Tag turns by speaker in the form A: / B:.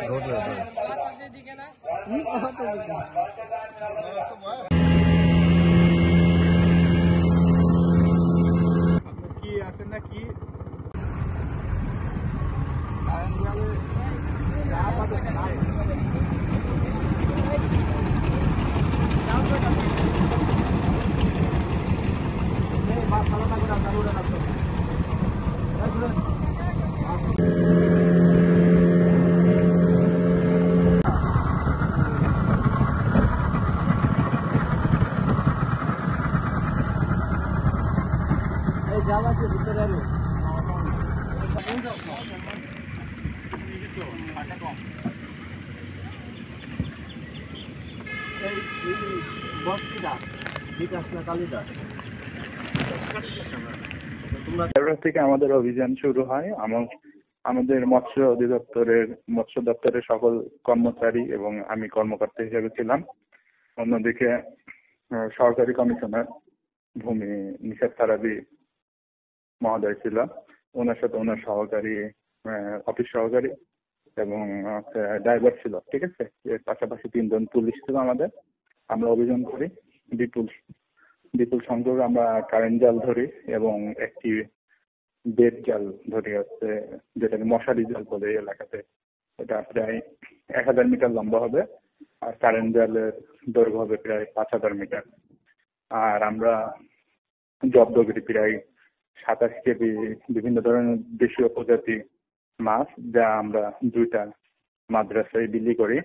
A: রোদ কি আছে নাকি জায়গা আছে ভিতরে আরো
B: থেকে আমাদের অভিযান শুরু হয়। আমাদের মৎস্য দপ্তরের সকল কর্মচারী এবং আমি কর্মকর্তা হিসেবে ছিলাম। অন্যদিকে সহকারী কমিশনার ভূমি নিষেধ তারাবি মহোদয় ছিল, ওনার সাথে ওনার সহকারী অফিস সহকারী এবং ড্রাইভার ছিল। ঠিক আছে, এর পাশাপাশি 3 জন পুলিশ ছিল আমাদের। আমরা অভিযান করি, বিপুল সংখ্যক আমরা কারেন্ট জাল ধরি এবং একটি বেড জাল ধরি, হচ্ছে যেটাকে মশারি জাল বলে এই এলাকাতে। এটা প্রায় 1000 মিটার লম্বা হবে আর কারেন্ট জালের দৈর্ঘ্য হবে প্রায় 5000 মিটার। আর আমরা জব্দ করি প্রায় 27 কেজি বিভিন্ন ধরনের দেশীয় প্রজাতি মাছ, যা আমরা 2টা মাদ্রাসায় বিলি করি।